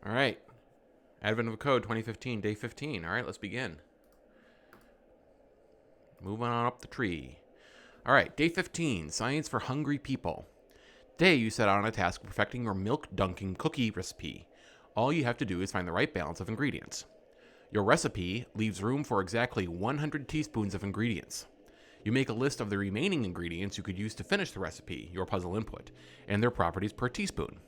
All right. Advent of Code 2015, day 15. All right, let's begin. Moving on up the tree. All right, day 15, Science for Hungry People. Today, you set out on a task of perfecting your milk dunking cookie recipe. All you have to do is find the right balance of ingredients. Your recipe leaves room for exactly 100 teaspoons of ingredients. You make a list of the remaining ingredients you could use to finish the recipe, your puzzle input, and their properties per teaspoon.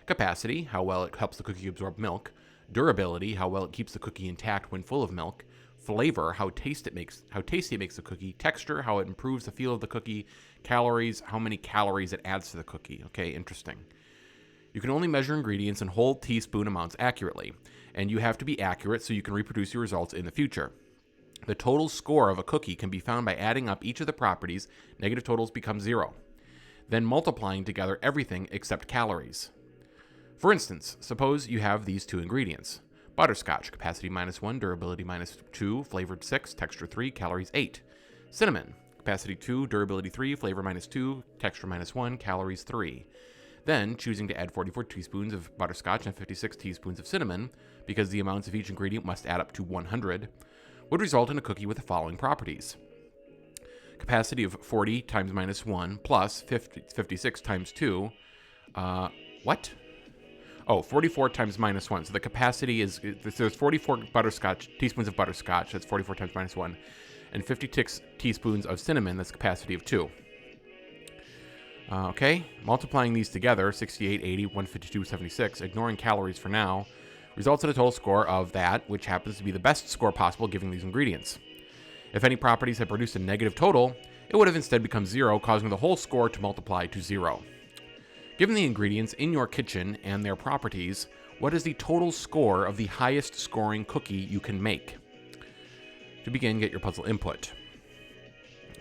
Capacity, how well it helps the cookie absorb milk. Durability, how well it keeps the cookie intact when full of milk. Flavor, how tasty it makes the cookie. Texture, how it improves the feel of the cookie. Calories, how many calories it adds to the cookie. Okay, interesting. You can only measure ingredients in whole teaspoon amounts accurately, and you have to be accurate so you can reproduce your results in the future. The total score of a cookie can be found by adding up each of the properties. Negative totals become 0. Then multiplying together everything except calories. For instance, suppose you have these two ingredients. Butterscotch, capacity -1, durability -2, flavored 6, texture 3, calories 8. Cinnamon, capacity 2, durability 3, flavor -2, texture -1, calories 3. Then, choosing to add 44 teaspoons of butterscotch and 56 teaspoons of cinnamon, because the amounts of each ingredient must add up to 100, would result in a cookie with the following properties. Capacity of 40 times -1 plus 56 times 2. What? Oh, 44 times -1. So the capacity is, there's 44 teaspoons of butterscotch, that's 44 times -1, and 56 teaspoons of cinnamon, that's capacity of 2. Okay, multiplying these together, 68, 80, 152, 76, ignoring calories for now, results in a total score of that, which happens to be the best score possible given these ingredients. If any properties had produced a negative total, it would have instead become 0, causing the whole score to multiply to 0. Given the ingredients in your kitchen and their properties, what is the total score of the highest scoring cookie you can make? To begin, get your puzzle input.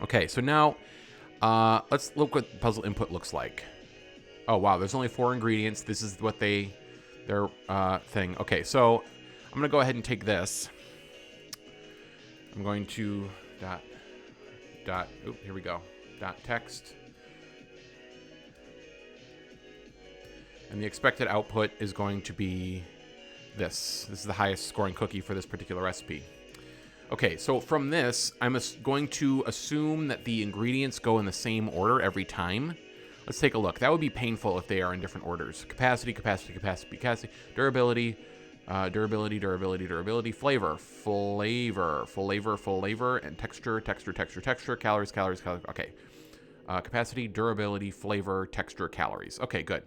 Okay, so now let's look what puzzle input looks like. Oh wow, there's only 4 ingredients. This is what their thing. Okay, so I'm gonna go ahead and take this. I'm going to here we go. Text. And the expected output is going to be this. This is the highest scoring cookie for this particular recipe. Okay, so from this, I'm going to assume that the ingredients go in the same order every time. Let's take a look. That would be painful if they are in different orders. Capacity, durability, durability, flavor, and texture, calories. Okay. Capacity, durability, flavor, texture, calories. Okay, good.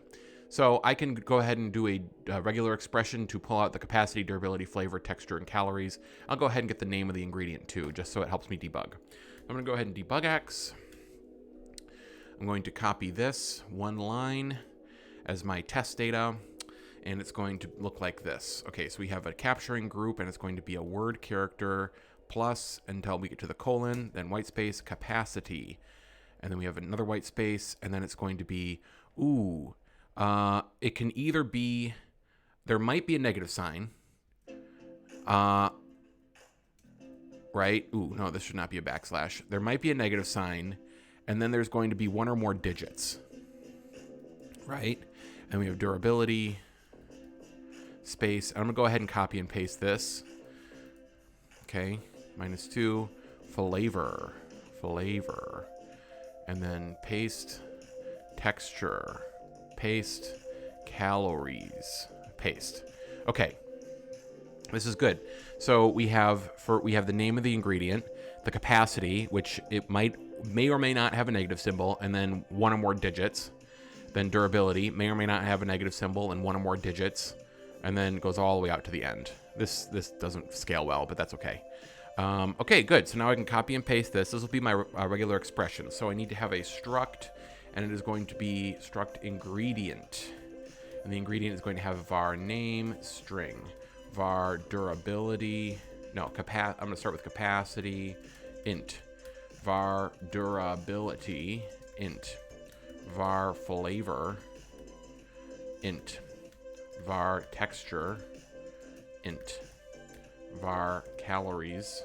So I can go ahead and do a regular expression to pull out the capacity, durability, flavor, texture, and calories. I'll go ahead and get the name of the ingredient too, just so it helps me debug. I'm going to go ahead and debug X. I'm going to copy this one line as my test data, and it's going to look like this. Okay, so we have a capturing group, and it's going to be a word character plus until we get to the colon, then white space, capacity. And then we have another white space, and then it's going to be, it can either be, there might be a negative sign, right? No, this should not be a backslash. There might be a negative sign, and then there's going to be 1 or more digits, right? And we have durability, space. I'm going to go ahead and copy and paste this. Okay, -2, flavor, and then paste, texture, paste, calories, paste. Okay, this is good. So we have the name of the ingredient, the capacity, which it may or may not have a negative symbol, and then 1 or more digits. Then durability may or may not have a negative symbol and 1 or more digits, and then goes all the way out to the end. This doesn't scale well, but that's okay. Okay, good. So now I can copy and paste this. This will be my regular expression. So I need to have a struct, and it is going to be struct ingredient. And the ingredient is going to have var name string, var durability, I'm going to start with capacity, int, var durability, int, var flavor, int, var texture, int, var calories.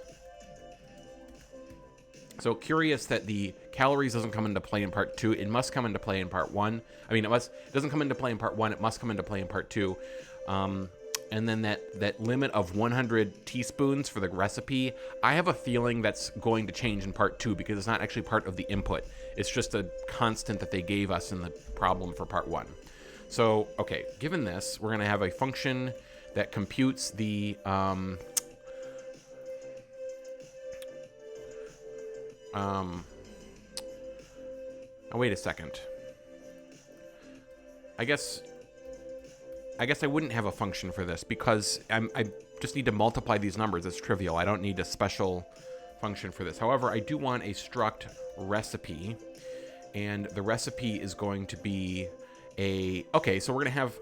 So curious that the calories doesn't come into play in part 2. It must come into play in part 1. It doesn't come into play in part 1. It must come into play in part 2. and then that limit of 100 teaspoons for the recipe, I have a feeling that's going to change in part 2 because it's not actually part of the input. It's just a constant that they gave us in the problem for part 1. So, okay, given this, we're going to have a function that computes the oh, wait a second. I guess I wouldn't have a function for this because I just need to multiply these numbers. It's trivial. I don't need a special function for this. However, I do want a struct recipe, and the recipe is going to be okay, so we're going to have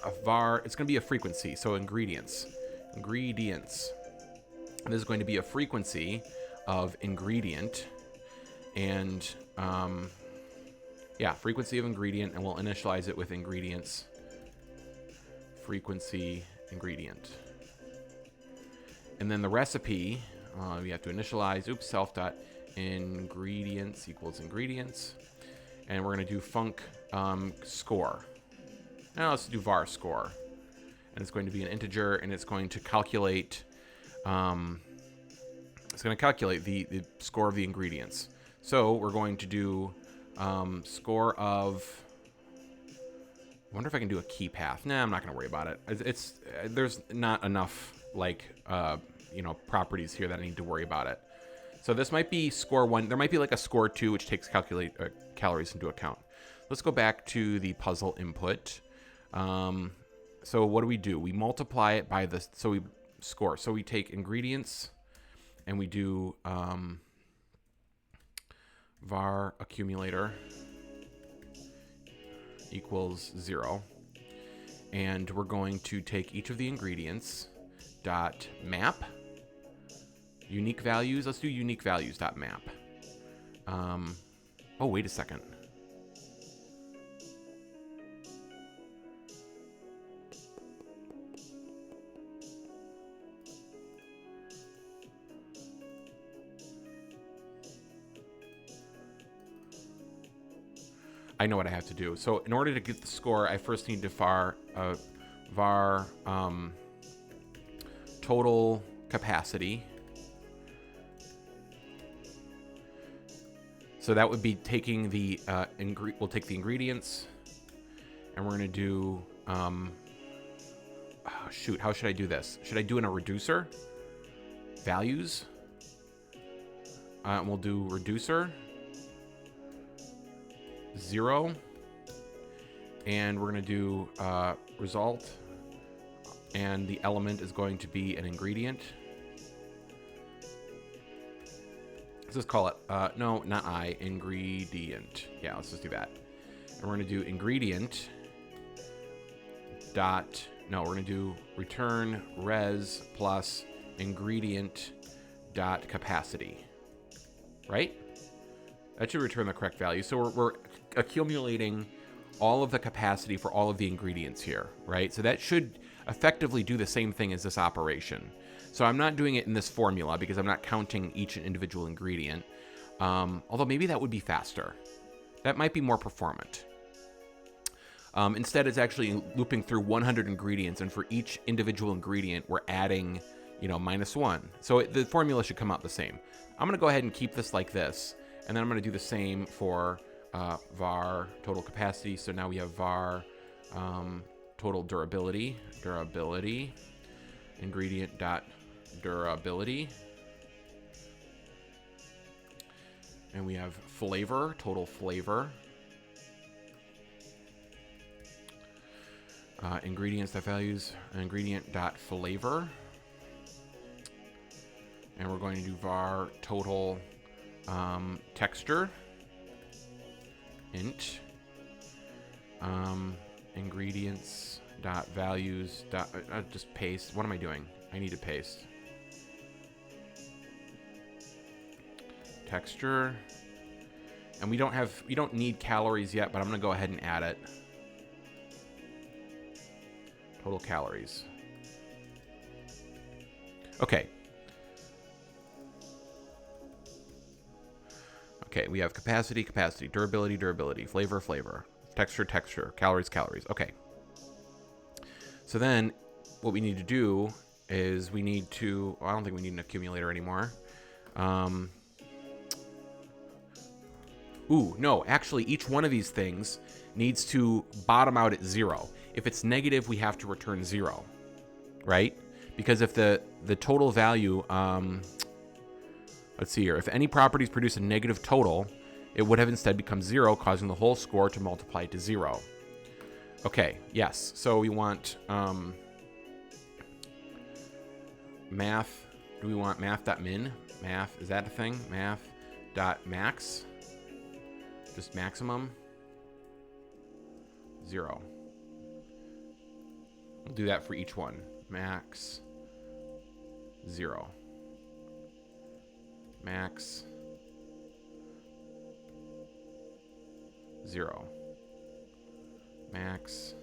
a var. It's going to be a frequency. So ingredients. And this is going to be a frequency of ingredient, and frequency of ingredient, and we'll initialize it with ingredients. Frequency ingredient. And then the recipe, we have to initialize, self dot ingredients equals ingredients. And we're going to do func score. Now let's do var score. And it's going to be an integer, and it's going to calculate the score of the ingredients. So we're going to do score of, I wonder if I can do a key path. Nah, I'm not going to worry about it. There's not enough properties here that I need to worry about it. So this might be score 1. There might be like a score 2, which takes calories into account. Let's go back to the puzzle input. So what do? We multiply it by the, so we score. So we take ingredients and we do var accumulator equals 0. And we're going to take each of the ingredients dot map unique values. Let's do unique values dot map. Oh, wait a second. I know what I have to do. So in order to get the score, I first need to var total capacity. So that would be taking the we'll take the ingredients, and we're going to do how should I do this? Should I do in a reducer? Values. We'll do reducer 0, and we're going to do result, and the element is going to be an ingredient. Let's just call it no, not ingredient. Yeah, let's just do that. And we're going to do ingredient dot, no, we're going to do return res plus ingredient dot capacity, right? That should return the correct value. So we're accumulating all of the capacity for all of the ingredients here, right? So that should effectively do the same thing as this operation. So I'm not doing it in this formula because I'm not counting each individual ingredient. Although maybe that would be faster. That might be more performant. Instead, it's actually looping through 100 ingredients, and for each individual ingredient, we're adding, -1. So the formula should come out the same. I'm going to go ahead and keep this like this, and then I'm going to do the same for var total capacity. So now we have var total durability, ingredient dot durability, and we have flavor, total flavor, ingredients dot values, ingredient dot flavor, and we're going to do var total texture, int, ingredients dot values dot just paste. What am I doing? I need to paste. Texture, and we don't need calories yet, but I'm gonna go ahead and add it. Total calories. Okay. Okay, we have capacity, durability, flavor, texture, calories. Okay. So then what we need to do is we need to, well, I don't think we need an accumulator anymore. No, actually each one of these things needs to bottom out at 0. If it's negative, we have to return 0, right? Because if the total value, let's see here, if any properties produce a negative total, it would have instead become 0, causing the whole score to multiply to 0. Okay, yes, so we want math. Do we want math.min? Math, is that a thing? Math.max? Just maximum? 0. We'll do that for each one. Max 0. Max 0. Max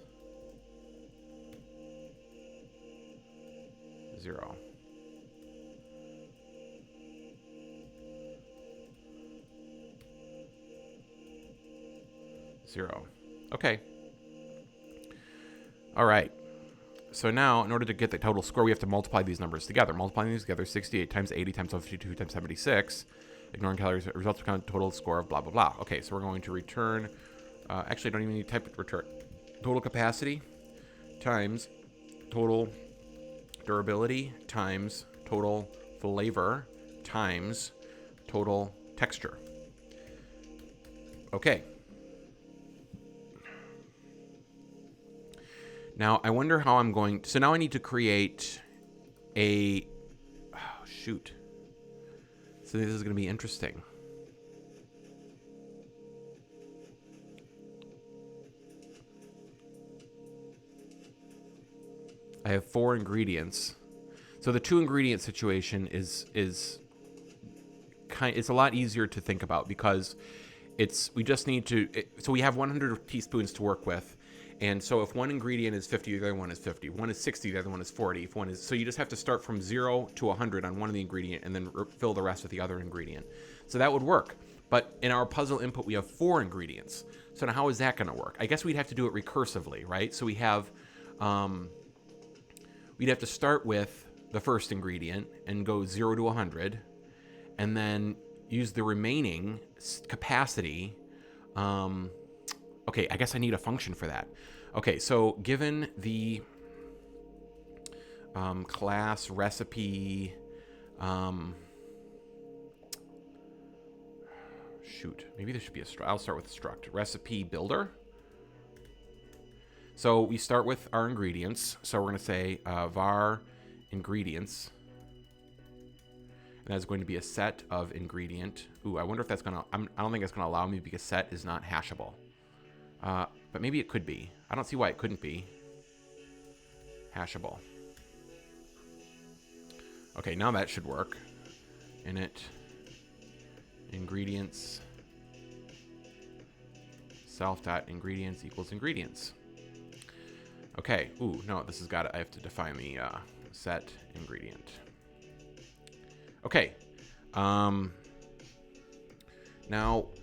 0. Zero. Okay. All right. So now, in order to get the total score, we have to multiply these numbers together. Multiplying these together, 68 times 80 times 52 times 76. Ignoring calories, results become total score of blah, blah, blah. Okay, so we're going to return, actually, I don't even need to type return. Total capacity times total durability times total flavor times total texture. Okay. Now, I wonder how I'm going to... So now I need to create a... Oh, shoot. So this is going to be interesting. I have 4 ingredients. So the 2 ingredient situation is it's a lot easier to think about because we just need to... So we have 100 teaspoons to work with. And so if one ingredient is 50, the other one is 50. One is 60, the other one is 40. So you just have to start from 0 to 100 on one of the ingredient and then fill the rest with the other ingredient. So that would work. But in our puzzle input, we have 4 ingredients. So now how is that going to work? I guess we'd have to do it recursively, right? So we'd have to start with the first ingredient and go 0 to 100 and then use the remaining capacity. Okay, I guess I need a function for that. Okay, so given the class recipe, shoot, maybe there should be a struct. I'll start with struct recipe builder. So we start with our ingredients. So we're going to say var ingredients. And that's going to be a set of ingredient. Ooh, I wonder if that's going to, I don't think it's going to allow me because set is not hashable. But maybe it could be. I don't see why it couldn't be hashable. Okay, now that should work. Init ingredients self.ingredients equals ingredients. Okay. Ooh, no, this has got it. I have to define the set ingredient. Okay. Now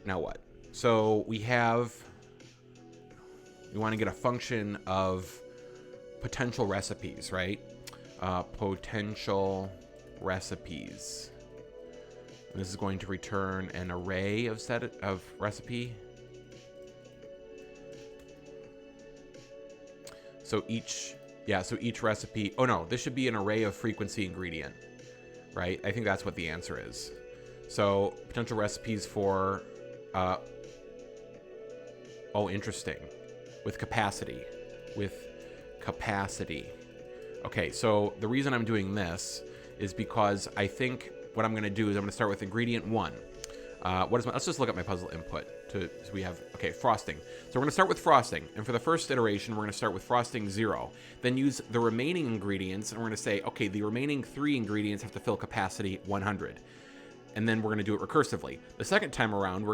what? So we want to get a function of potential recipes, right? Potential recipes. And this is going to return an array of recipe. So each recipe. Oh no, this should be an array of frequency ingredient, right? I think that's what the answer is. So potential recipes for. Oh, interesting. With capacity. Okay, so the reason I'm doing this is because I think what I'm going to do is I'm going to start with ingredient 1. Let's just look at my puzzle input. So we have, frosting. So we're going to start with frosting. And for the first iteration, we're going to start with frosting 0. Then use the remaining ingredients, and we're going to say, okay, the remaining 3 ingredients have to fill capacity 100. And then we're going to do it recursively. The second time around,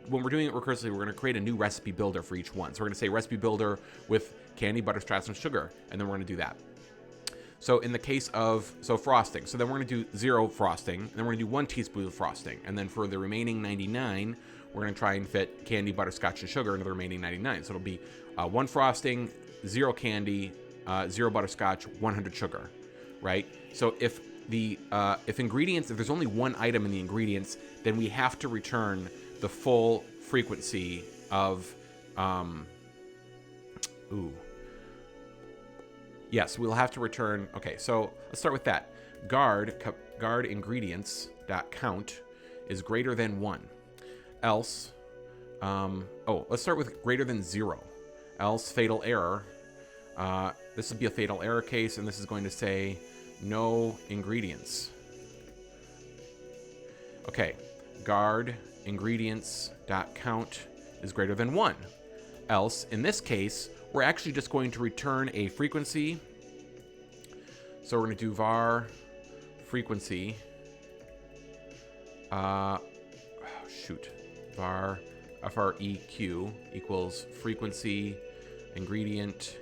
when we're doing it recursively, we're going to create a new recipe builder for each one. So we're going to say recipe builder with candy, butterscotch, and sugar, and then we're going to do that. So in the case of frosting, so then we're going to do 0 frosting, and then we're going to do 1 teaspoon of frosting, and then for the remaining 99, we're going to try and fit candy, butterscotch, and sugar into the remaining 99. So it'll be 1 frosting, 0 candy, 0 butterscotch, 100 sugar, right? So if there's only one item in the ingredients, then we have to return the full frequency of, yes, we'll have to return. Okay, so let's start with that. Guard ingredients dot count is greater than 1. Else, let's start with greater than 0. Else fatal error. This would be a fatal error case, and this is going to say no ingredients. Okay, guard ingredients dot count is greater than 1. Else, in this case, we're actually just going to return a frequency. So we're going to do var frequency. Var freq equals frequency ingredient,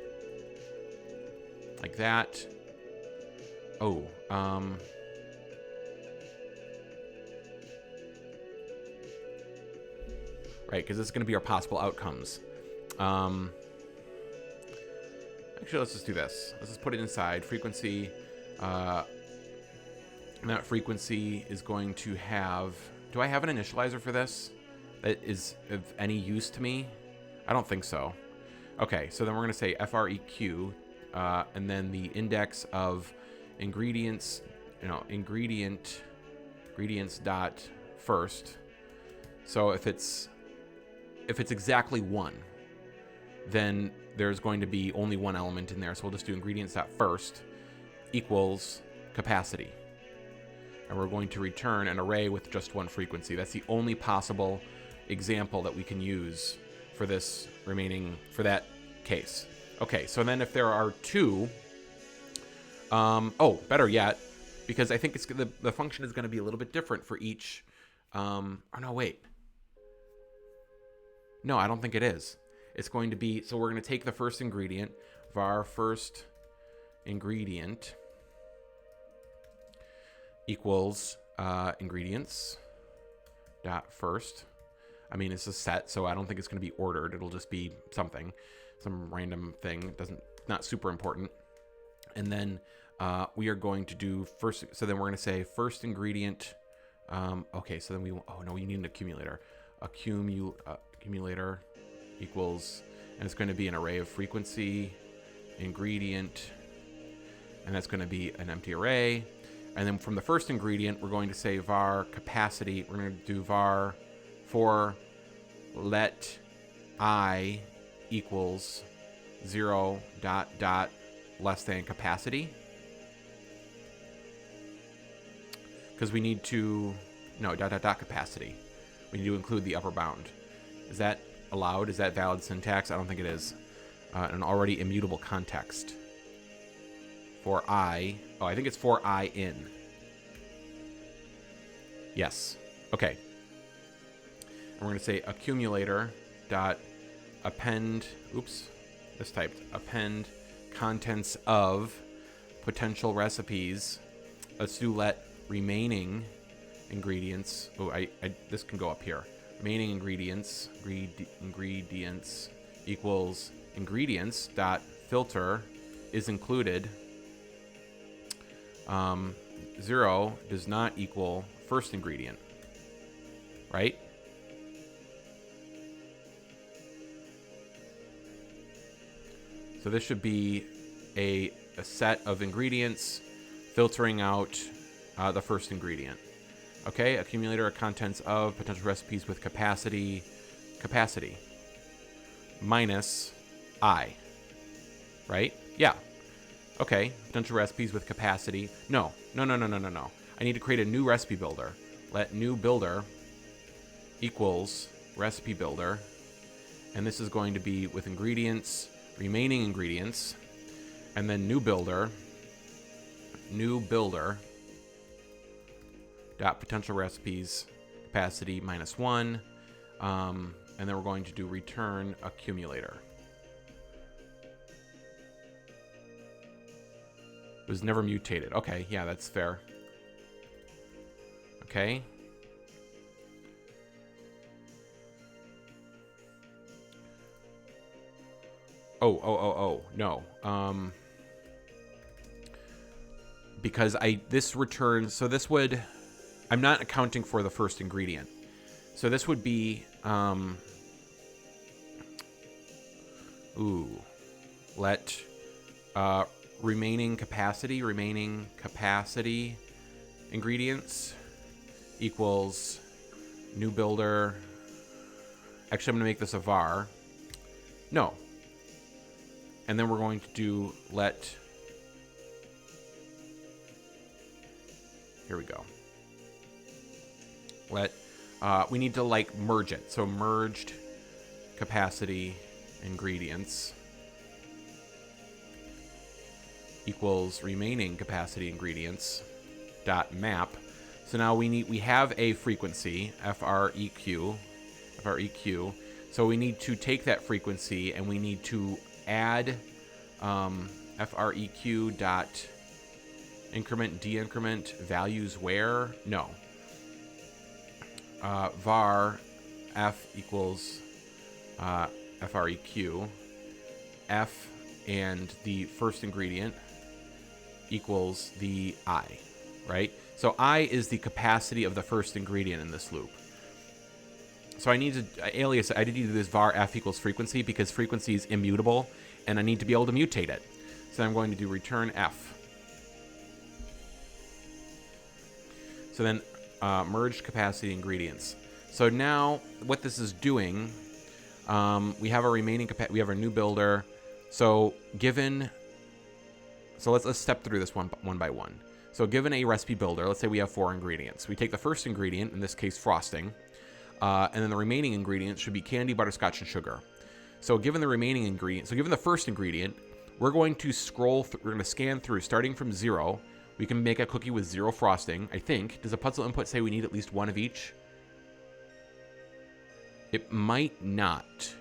like that. Right, because this is going to be our possible outcomes. Actually, let's just do this. Let's just put it inside. Frequency, that frequency is going to have... Do I have an initializer for this that is of any use to me? I don't think so. Okay, so then we're going to say freq, and then the index of ingredients, ingredients dot first. So if it's exactly 1, then there's going to be only one element in there. So we'll just do ingredients.first equals capacity. And we're going to return an array with just one frequency. That's the only possible example that we can use for this for that case. Okay, so then if there are 2, better yet, because I think the function is going to be a little bit different for each, no, I don't think it is. It's going to be, so we're going to take the first ingredient, var first ingredient equals ingredients dot first. I mean, it's a set, so I don't think it's going to be ordered. It'll just be some random thing. Not super important. And then we are going to do first. So then we're going to say first ingredient. Okay, so then we need an accumulator. Accumulator equals, and it's going to be an array of frequency, ingredient, and that's going to be an empty array. And then from the first ingredient, we're going to say var capacity. We're going to do var for let I equals 0 dot less than capacity. Because we need to, dot capacity. We need to include the upper bound. Is that allowed? Is that valid syntax? I don't think it is. An already immutable context. For I. Oh, I think it's for I in. Yes. Okay. And we're going to say accumulator dot append. Oops. This typed. Append contents of potential recipes. Let's do let remaining ingredients. Oh, this can go up here. Remaining ingredients equals ingredients dot filter is included. 0 does not equal first ingredient, right? So this should be a set of ingredients filtering out the first ingredient. Okay, accumulator of contents of potential recipes with capacity minus I, right? Yeah. Okay, potential recipes with capacity. No. I need to create a new recipe builder. Let new builder equals recipe builder. And this is going to be with ingredients, remaining ingredients, and then new builder dot potential recipes capacity -1, and then we're going to do return accumulator. It was never mutated. Okay, yeah, that's fair. Okay. No. Because this returns, so this would, I'm not accounting for the first ingredient. So this would be, let remaining capacity ingredients equals new builder. Actually, I'm going to make this a var. No. And then we're going to do here we go. We need to like merge it. So merged capacity ingredients equals remaining capacity ingredients dot map. So now we have a frequency FREQ. So we need to take that frequency and we need to add FREQ dot increment decrement values where var f equals FREQ f and the first ingredient equals the I, right? So I is the capacity of the first ingredient in this loop. So I need to alias, I need to do this var f equals frequency because frequency is immutable and I need to be able to mutate it. So I'm going to do return f. So then merged capacity ingredients. So now what this is doing, we have our remaining we have our new builder. So let's step through this one by one. So given a recipe builder, let's say we have 4 ingredients. We take the first ingredient, in this case frosting, and then the remaining ingredients should be candy, butterscotch, and sugar. So given the remaining ingredient, so given the first ingredient, we're going to we're going to scan through starting from 0. We can make a cookie with 0 frosting, I think. Does a puzzle input say we need at least 1 of each? It might not.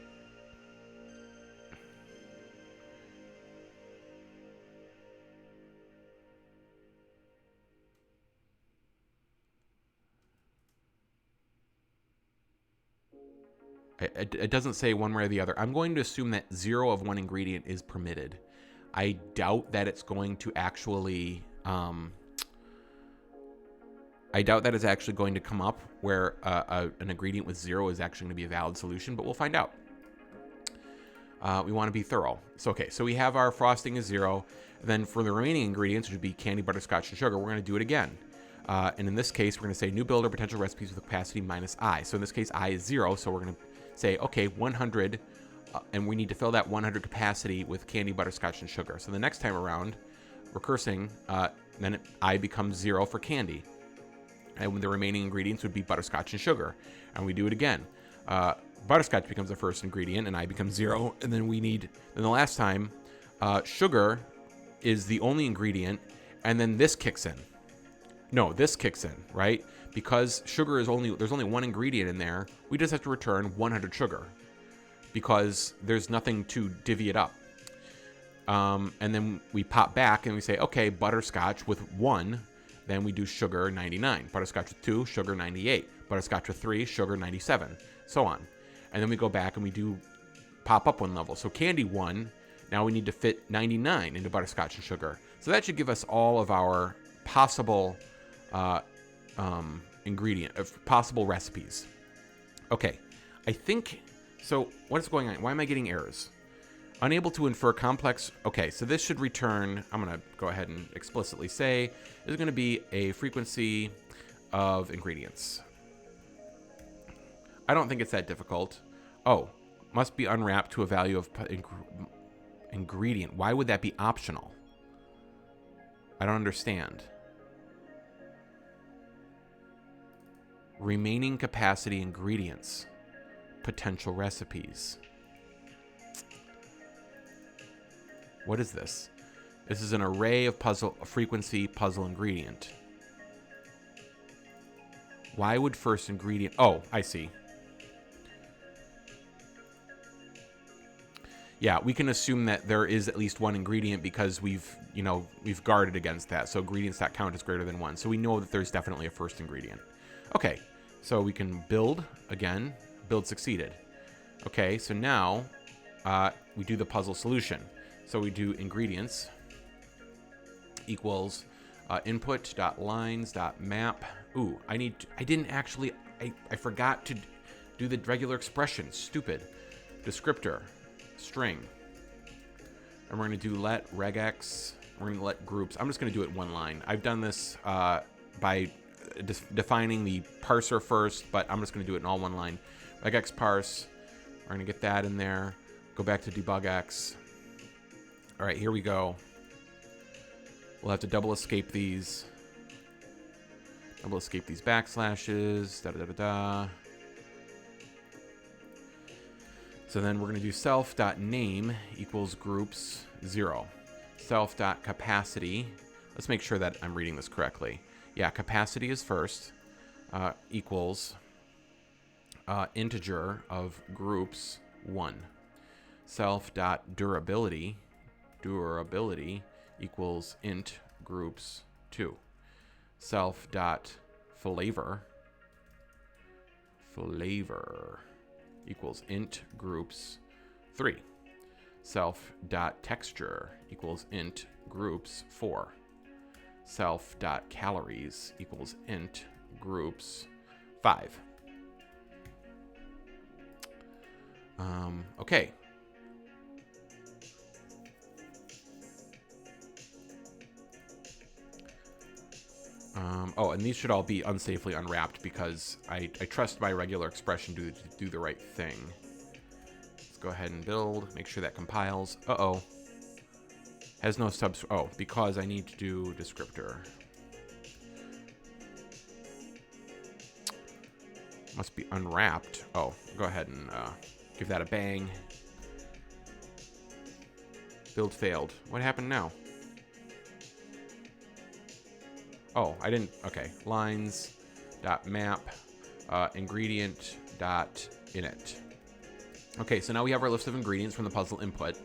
It doesn't say one way or the other. I'm going to assume that 0 of one ingredient is permitted. I doubt that it's going to actually... I doubt that it's actually going to come up where an ingredient with 0 is actually going to be a valid solution, but we'll find out. We want to be thorough. So, okay, so we have our frosting is 0. Then for the remaining ingredients, which would be candy, butterscotch, and sugar, we're going to do it again. And in this case, we're going to say new builder potential recipes with capacity minus I. So in this case, I is 0, so we're going to say, okay, 100, and we need to fill that 100 capacity with candy, butterscotch, and sugar. So the next time around, recursing, then I becomes 0 for candy. And the remaining ingredients would be butterscotch and sugar. And we do it again. Butterscotch becomes the first ingredient, and I becomes 0. And then then the last time, sugar is the only ingredient, and then this kicks in. No, this kicks in, right? Because sugar is there's only 1 ingredient in there, we just have to return 100 sugar because there's nothing to divvy it up. And then we pop back and we say, okay, butterscotch with 1, then we do sugar 99. Butterscotch with 2, sugar 98. Butterscotch with 3, sugar 97, so on. And then we go back and we do pop up 1 level. So candy 1, now we need to fit 99 into butterscotch and sugar. So that should give us all of our possible possible recipes. Okay, I think, so what is going on? Why am I getting errors? Unable to infer complex, okay, so this should return, I'm gonna go ahead and explicitly say, there's gonna be a frequency of ingredients. I don't think it's that difficult. Oh, must be unwrapped to a value of ingredient. Why would that be optional? I don't understand. Remaining capacity ingredients. Potential recipes. What is this? This is an array of frequency puzzle ingredient. Why would first ingredient... Oh, I see. Yeah, we can assume that there is at least 1 ingredient because we've guarded against that. So ingredients.count is greater than 1. So we know that there's definitely a first ingredient. Okay, so we can build again. Build succeeded. Okay, so now we do the puzzle solution. So we do ingredients equals input.lines.map. Ooh, I forgot to do the regular expression. Stupid. Descriptor, string. And we're going to do let regex. We're going to let groups. I'm just going to do it one line. I've done this by defining the parser first, but I'm just going to do it in all one line. Regex parse. We're going to get that in there. Go back to debugx. All right, here we go. We'll have to double escape these. Double escape these backslashes. So then we're going to do self.name equals groups 0. Self.capacity. Let's make sure that I'm reading this correctly. Yeah, capacity is first. Equals integer of groups 1. Self.durability. Durability equals int groups 2. Self.flavor. Flavor equals int groups 3. Self.texture equals int groups 4. Self.calories equals int groups 5. Okay. And these should all be unsafely unwrapped because I trust my regular expression to do the right thing. Let's go ahead and build, make sure that compiles. Uh-oh. Has no subs. Oh, because I need to do descriptor. Must be unwrapped. Oh, go ahead and give that a bang. Build failed. What happened now? Oh, I didn't. Okay. Lines dot map ingredient dot init. Okay, so now we have our list of ingredients from the puzzle input.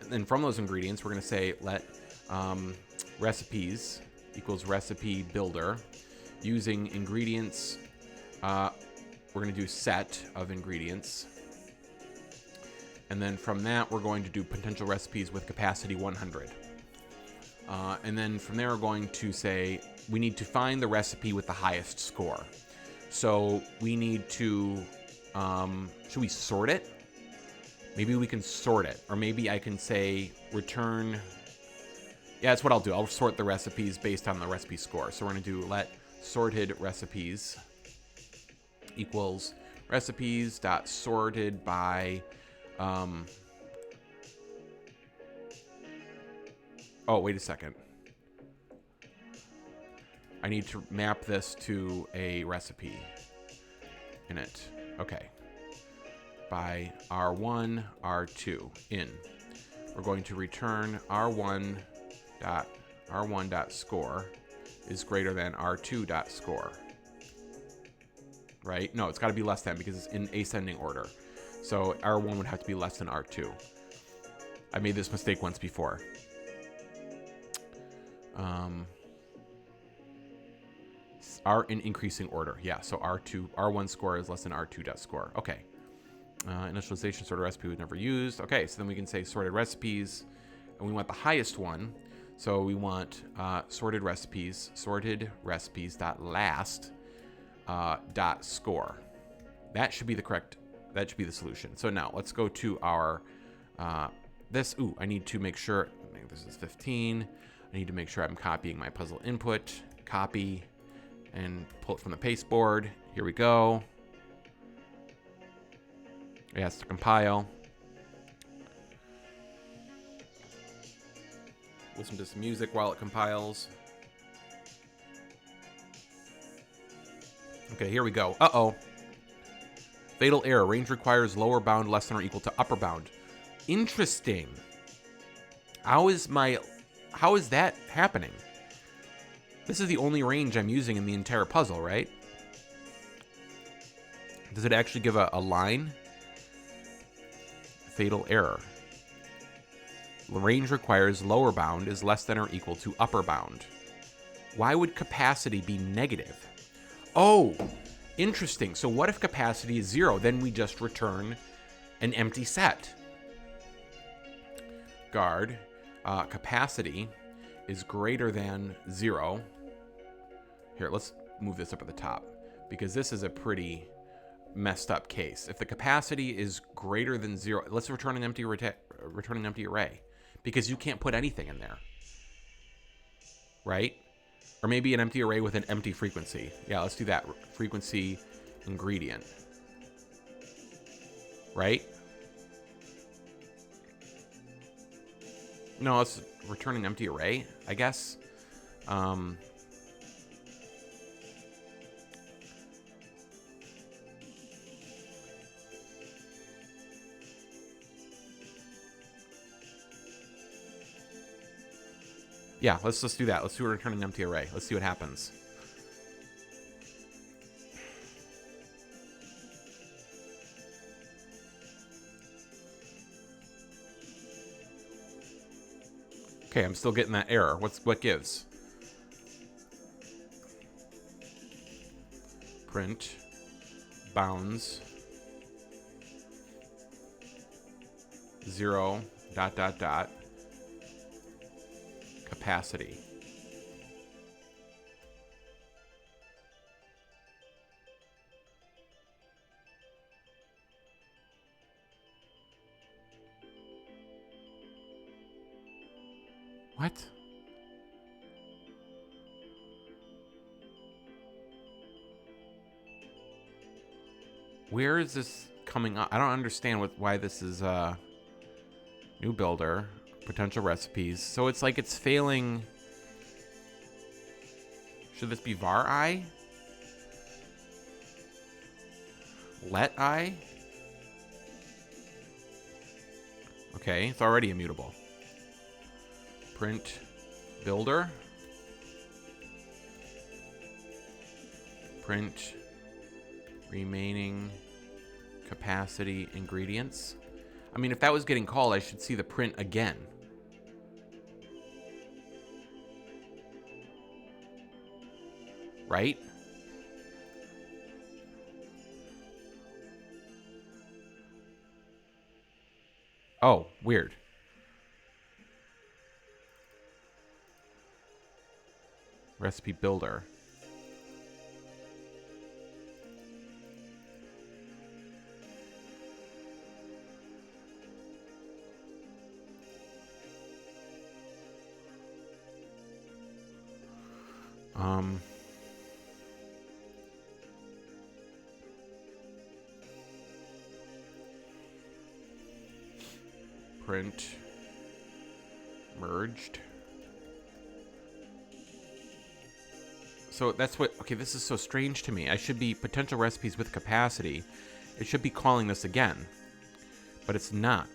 And then from those ingredients, we're going to say let recipes equals recipe builder. Using ingredients, we're going to do set of ingredients. And then from that, we're going to do potential recipes with capacity 100. And then from there, we're going to say we need to find the recipe with the highest score. So we need to, should we sort it? Maybe we can sort it. Or maybe I can say return. Yeah, that's what I'll do. I'll sort the recipes based on the recipe score. So we're going to do let sorted recipes equals recipes dot sorted by, oh, wait a second. I need to map this to a recipe in it. Okay. By R1, R2, in. We're going to return R1 dot score is greater than R2 dot score. Right? No, it's got to be less than because it's in ascending order. So R1 would have to be less than R2. I made this mistake once before. R in increasing order. Yeah, so R1 score is less than R2 dot score. Okay. Initialization sorted recipe we've never used. Okay, so then we can say sorted recipes, and we want the highest one. So we want sorted recipes dot last dot score. That should be the correct. That should be the solution. So now let's go to our this. Ooh, I need to make sure. I think this is 15. I need to make sure I'm copying my puzzle input. Copy and pull it from the pasteboard. Here we go. It has to compile. Listen to some music while it compiles. Okay, here we go. Uh-oh. Fatal error. Range requires lower bound less than or equal to upper bound. Interesting. How is that happening? This is the only range I'm using in the entire puzzle, right? Does it actually give a line? Fatal error. Range requires lower bound is less than or equal to upper bound. Why would capacity be negative? Oh, interesting. So what if capacity is 0? Then we just return an empty set. guard. Capacity is greater than 0. Here, let's move this up at the top because this is a pretty messed up case. If the capacity is greater than 0, let's return an empty array because you can't put anything in there, right? Or maybe an empty array with an empty frequency. Yeah, let's do that. Frequency ingredient, right? No, let's return an empty array, I guess. Yeah, let's just do that. Let's do a return an empty array. Let's see what happens. Okay, I'm still getting that error. What gives? Print bounds 0 ... capacity. What? Where is this coming up? I don't understand why this is new builder, potential recipes. So it's like it's failing. Should this be var I? Let I? Okay, it's already immutable. Print builder. Print remaining capacity ingredients. I mean, if that was getting called, I should see the print again. Right? Oh, weird. Recipe builder. Print merged. So that's what, okay, this is so strange to me. I should be potential recipes with capacity. It should be calling this again, but it's not.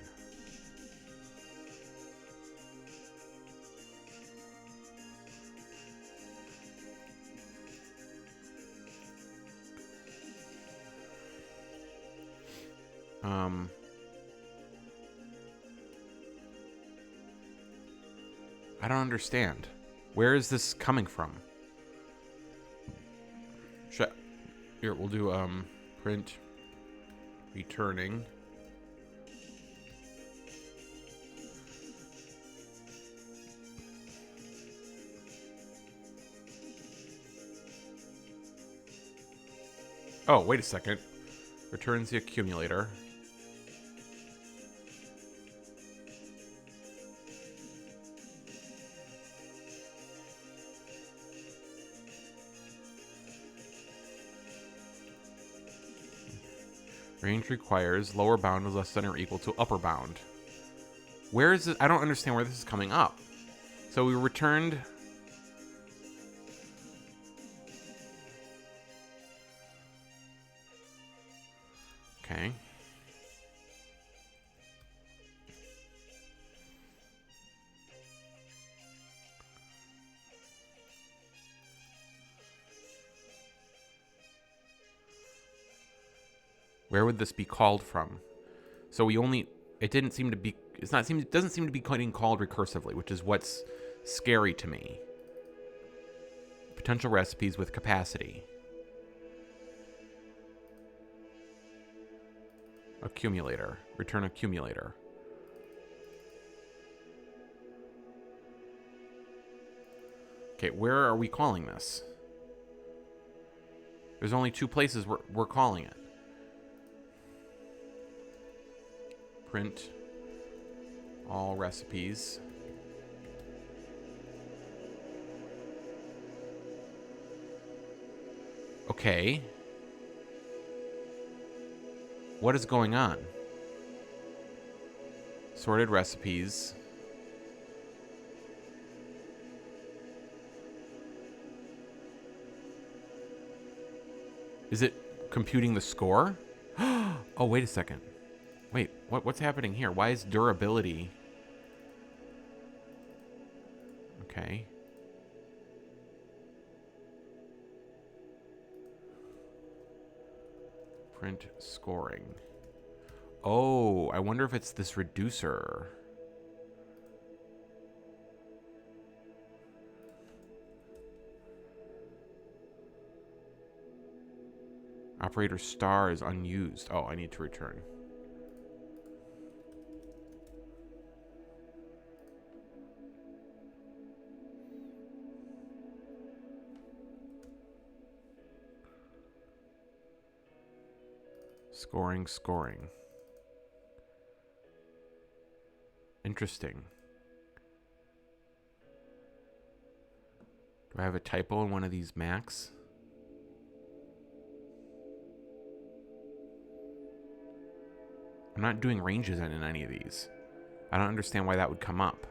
I don't understand. Where is this coming from? Here, we'll do print returning. Oh, wait a second. Returns the accumulator. Range requires lower bound is less than or equal to upper bound. Where is it? I don't understand where this is coming up. So we returned. Okay. Where would this be called from? So we only, it didn't seem to be, it doesn't seem to be getting called recursively, which is what's scary to me. Potential recipes with capacity. Accumulator. Return accumulator. Okay, where are we calling this? There's only 2 places we're calling it. Print all recipes. Okay. What is going on? Sorted recipes. Is it computing the score? Oh, wait a second. Wait, what's happening here? Why is durability... Okay. Print scoring. Oh, I wonder if it's this reducer. Operator star is unused. Oh, I need to return. Scoring. Interesting. Do I have a typo in one of these Macs? I'm not doing ranges in any of these. I don't understand why that would come up.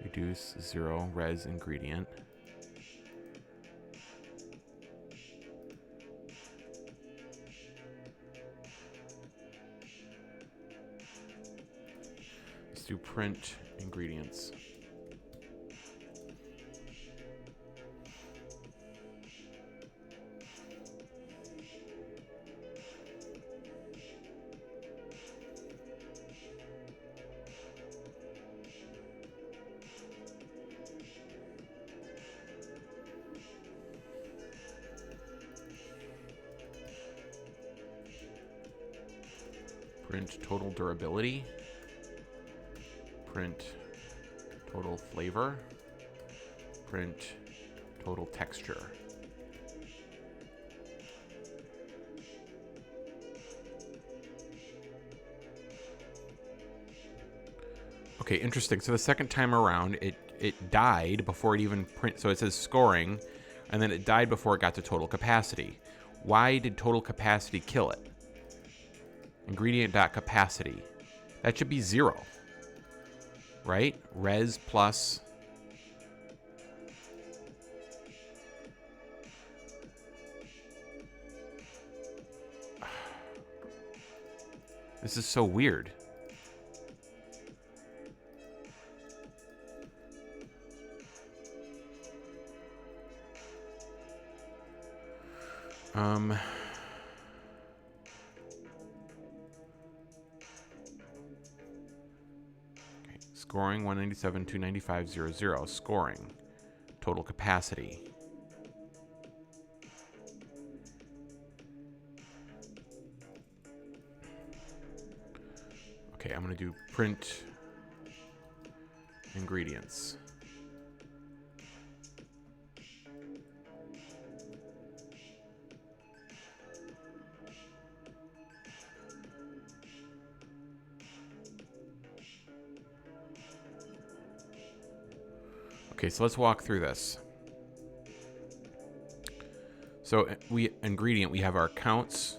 Reduce 0 res ingredient. Let's do print ingredients. Print total durability. Print total flavor. Print total texture. Okay, interesting. So the second time around, it died before it even print. So it says scoring, and then it died before it got to total capacity. Why did total capacity kill it? Ingredient.capacity. That should be 0. Right? Res plus... This is so weird. Okay. Scoring 197, 295, 00. Scoring. Total capacity. Okay, I'm going to do print ingredients. Okay, so let's walk through this. So we have our counts.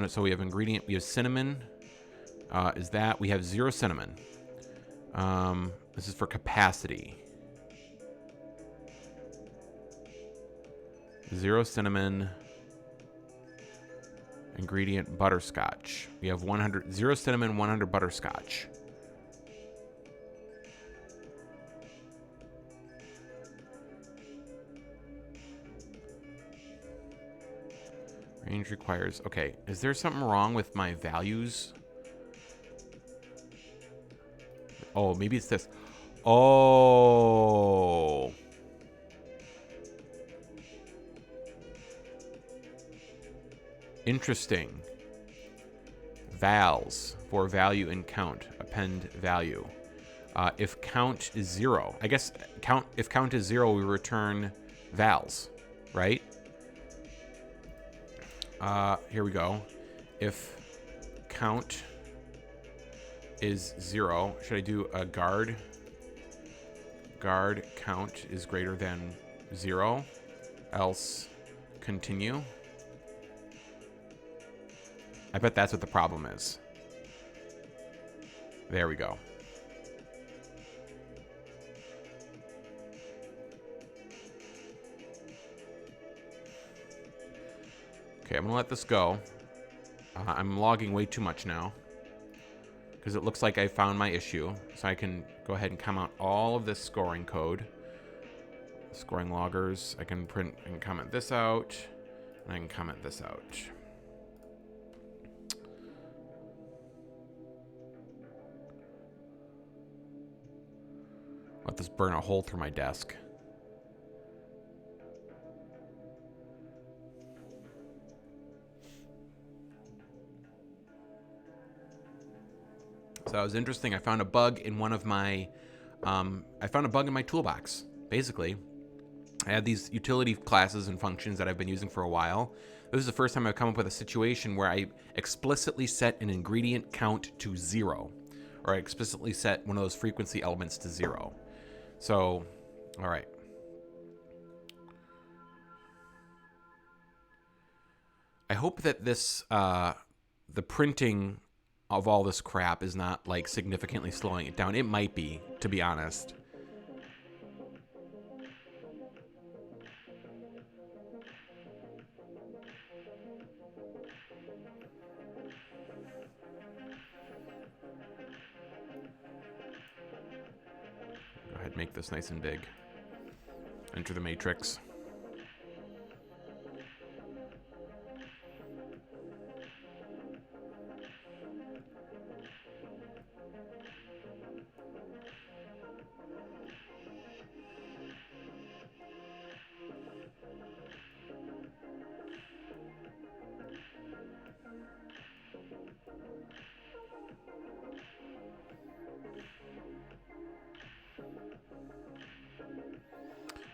So we have ingredient, we have cinnamon. Is that, we have 0 cinnamon. This is for capacity. 0 cinnamon. Ingredient, butterscotch. We have 0 cinnamon, 100 butterscotch. Range requires... Okay, is there something wrong with my values? Oh, maybe it's this. Oh. Interesting. Vals for value in count. Append value. If count is 0, I guess if count is 0, we return vals, right? Here we go. If count is 0, should I do a guard? Guard count is greater than 0, else continue. I bet that's what the problem is. There we go. Okay, I'm gonna let this go. I'm logging way too much now because it looks like I found my issue. So I can go ahead and comment all of this scoring code. Scoring loggers. I can print and comment this out, and I can comment this out. Let this burn a hole through my desk. So that was interesting. I found a bug in one of my, I found a bug in my toolbox. Basically, I had these utility classes and functions that I've been using for a while. This is the first time I've come up with a situation where I explicitly set an ingredient count to 0, or I explicitly set one of those frequency elements to 0. So, all right. I hope that this, the printing of all this crap is not like significantly slowing it down. It might be, to be honest. Go ahead and make this nice and big. Enter the matrix.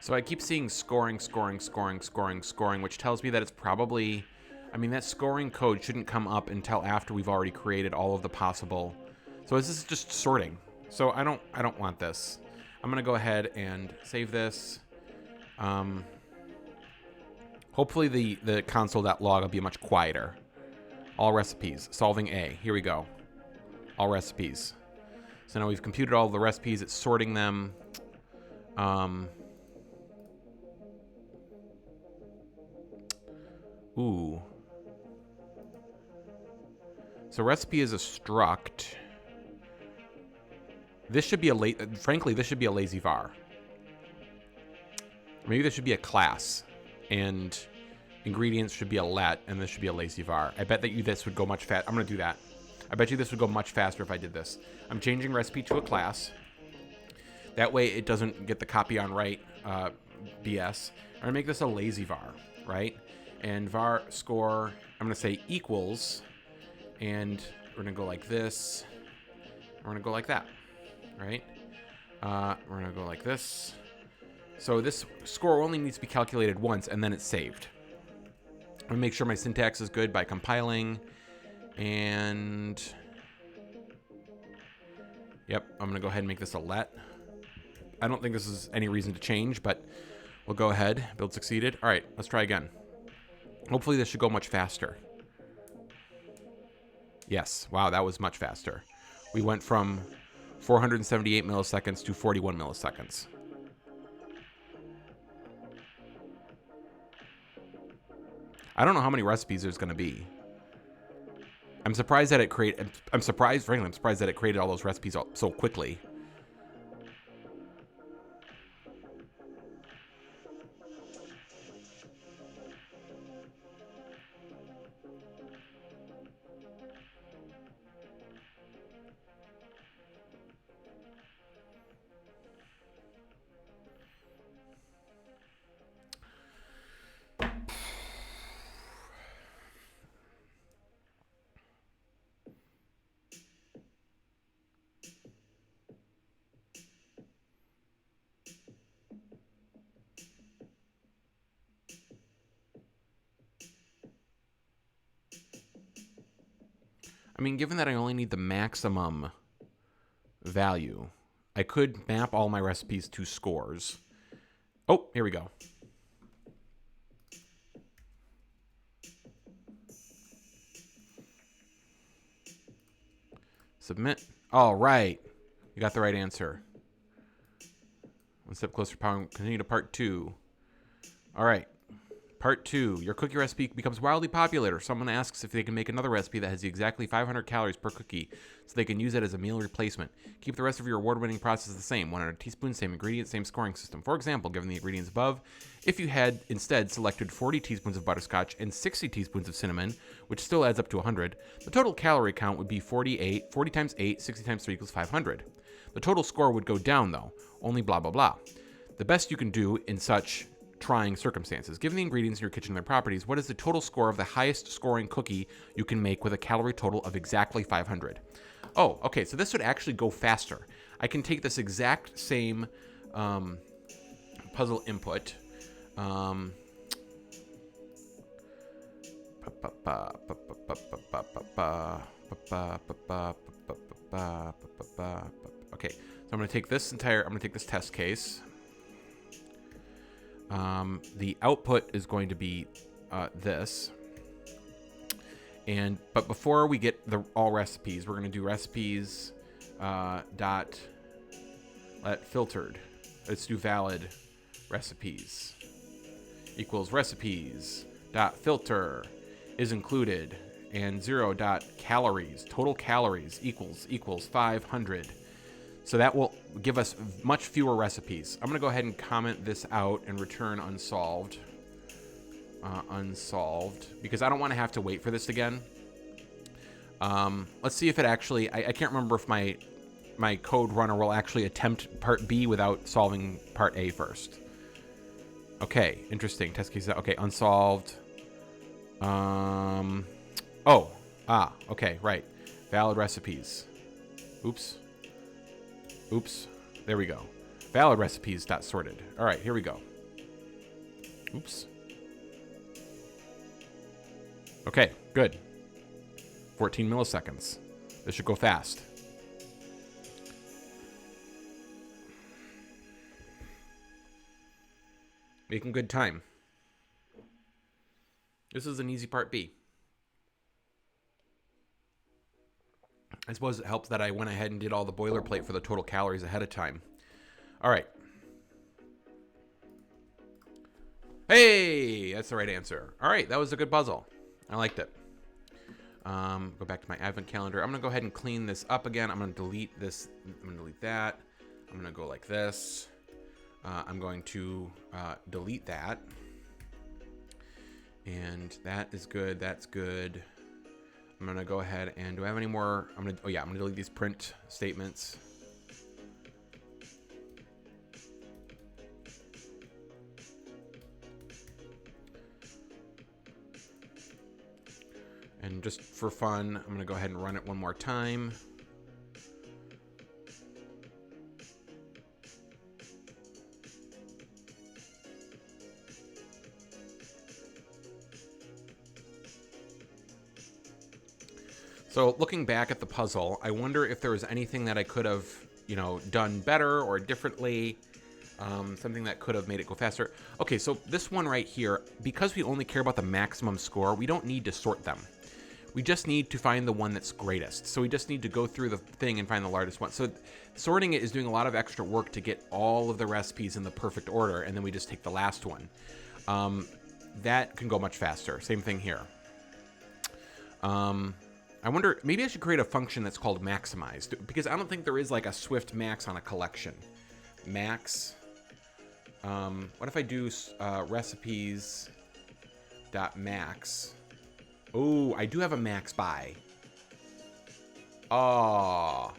So I keep seeing scoring, which tells me that it's probably, I mean, that scoring code shouldn't come up until after we've already created all of the possible. So this is just sorting. So I don't want this. I'm gonna go ahead and save this. Hopefully the console.log will be much quieter. All recipes, solving A. Here we go. All recipes. So now we've computed all the recipes. It's sorting them. Ooh. So recipe is a struct. This should be frankly, this should be a lazy var. Maybe this should be a class, and ingredients should be a let, and this should be a lazy var. I bet that this would go much faster. I'm gonna do that. I bet you this would go much faster if I did this. I'm changing recipe to a class. That way it doesn't get the copy on write BS. I'm gonna make this a lazy var, right? And var score, I'm gonna say equals, and we're gonna go like this. We're gonna go like that, right? We're gonna go like this. So this score only needs to be calculated once, and then it's saved. I'm gonna make sure my syntax is good by compiling, and yep, I'm gonna go ahead and make this a let. I don't think this is any reason to change, but we'll go ahead. Build succeeded. All right, let's try again. Hopefully this should go much faster. Yes, wow, that was much faster. We went from 478 milliseconds to 41 milliseconds. I don't know how many recipes there's going to be. I'm surprised that it created. I'm surprised that it created all those recipes so quickly. I mean, given that I only need the maximum value, I could map all my recipes to scores. Oh, here we go. Submit. All right. You got the right answer. One step closer to powering. Continue to part 2. All right. Part 2. Your cookie recipe becomes wildly popular. Someone asks if they can make another recipe that has exactly 500 calories per cookie so they can use it as a meal replacement. Keep the rest of your award-winning process the same. 100 teaspoons, same ingredients, same scoring system. For example, given the ingredients above, if you had instead selected 40 teaspoons of butterscotch and 60 teaspoons of cinnamon, which still adds up to 100, the total calorie count would be 40 times 8, 60 times 3 equals 500. The total score would go down, though. Only blah, blah, blah. The best you can do in such trying circumstances. Given the ingredients in your kitchen and their properties, what is the total score of the highest scoring cookie you can make with a calorie total of exactly 500? Oh, okay, so this would actually go faster. I can take this exact same puzzle input. Okay, so I'm going to take this test case. The output is going to be this. But before we get all recipes, we're going to do recipes dot let filtered. Let's do valid recipes equals recipes dot filter is included, and 0 dot calories, total calories equals 500. So that will give us much fewer recipes. I'm going to go ahead and comment this out and return unsolved. Unsolved, because I don't want to have to wait for this again. Let's see if it actually, I can't remember if my code runner will actually attempt part B without solving part A first. Okay, interesting. Test case, okay, unsolved. Okay, right. Valid recipes. Oops. There we go. Valid recipes dot sorted. All right, here we go. Oops. Okay, good. 14 milliseconds. This should go fast. Making good time. This is an easy part B. I suppose it helps that I went ahead and did all the boilerplate for the total calories ahead of time. All right. Hey, that's the right answer. All right, that was a good puzzle. I liked it. Go back to my advent calendar. I'm going to go ahead and clean this up again. I'm going to delete this. I'm going to delete that. I'm going to go like this. I'm going to delete that. And that is good. That's good. I'm going to go ahead and do I have any more? I'm going to delete these print statements. And just for fun, I'm going to go ahead and run it one more time. So looking back at the puzzle, I wonder if there was anything that I could have, done better or differently. Something that could have made it go faster. Okay, so this one right here, because we only care about the maximum score, we don't need to sort them. We just need to find the one that's greatest. So we just need to go through the thing and find the largest one. So sorting it is doing a lot of extra work to get all of the recipes in the perfect order, and then we just take the last one. That can go much faster. Same thing here. I wonder, maybe I should create a function that's called maximize, because I don't think there is like a Swift max on a collection. Max. What if I do recipes dot max? Oh, I do have a max by. Oh.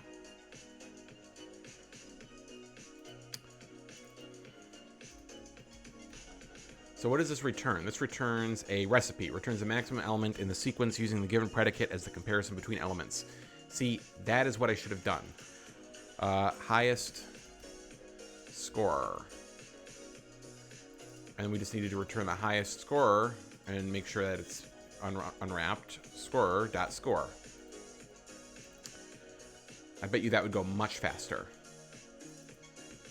So what does this return? This returns a recipe. It returns the maximum element in the sequence using the given predicate as the comparison between elements. See, that is what I should have done. Highest scorer. And we just needed to return the highest scorer and make sure that it's unwrapped. Scorer.score. I bet you that would go much faster.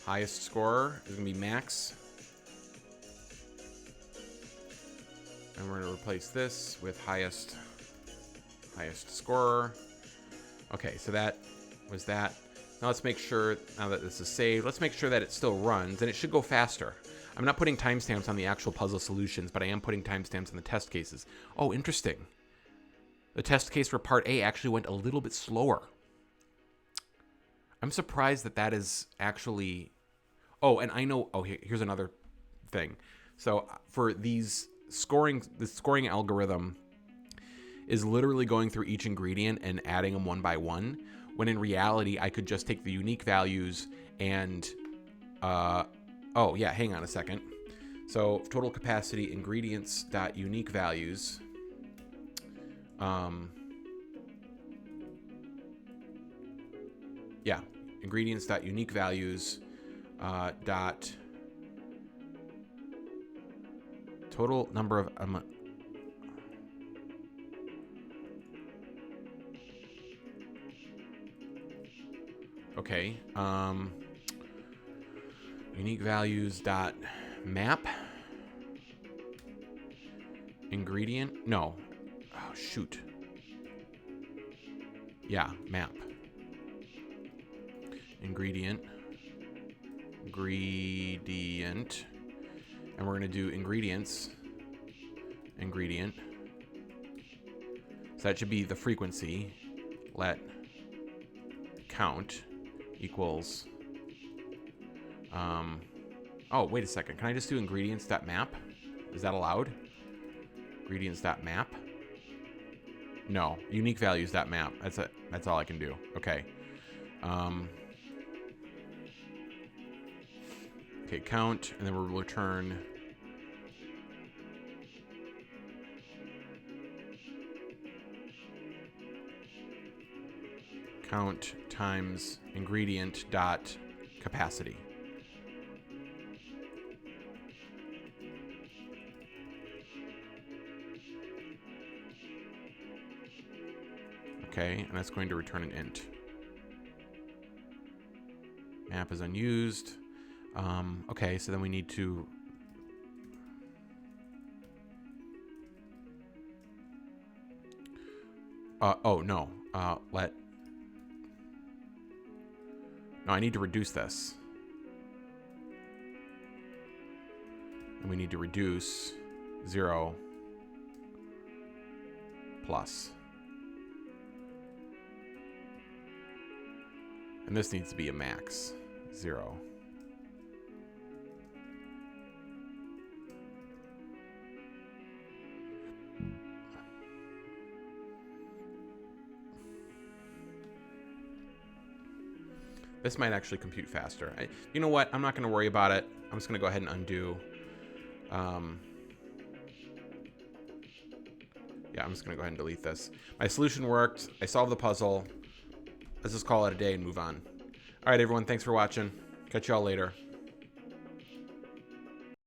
Highest scorer is going to be Max. And we're going to replace this with highest scorer. Okay, so that was that. Now let's make sure, now that this is saved, let's make sure that it still runs, and it should go faster. I'm not putting timestamps on the actual puzzle solutions, but I am putting timestamps on the test cases. Oh, interesting. The test case for part A actually went a little bit slower. I'm surprised that that is actually... Oh, and I know... Oh, here's another thing. So for these scoring, the scoring algorithm is literally going through each ingredient and adding them one by one, when in reality, I could just take the unique values and... oh, yeah, hang on a second. So total capacity ingredients dot unique values... yeah, ingredients dot unique values dot total number of okay, unique values dot map ingredient, no, oh shoot, yeah, map ingredient, and we're going to do ingredient. So that should be the frequency. Let count equals, oh, wait a second. Can I just do ingredients.map? Is that allowed? Ingredients.map? No, unique values.map. That's it. That's all I can do. Okay. Okay, count, and then we'll return count times ingredient dot capacity. Okay, and that's going to return an int. Map is unused. Okay, so then we need to... oh, no. No, I need to reduce this. And we need to reduce 0 plus. And this needs to be a max. 0. This might actually compute faster. You know what? I'm not going to worry about it. I'm just going to go ahead and undo. Yeah, I'm just going to go ahead and delete this. My solution worked. I solved the puzzle. Let's just call it a day and move on. All right, everyone. Thanks for watching. Catch y'all later.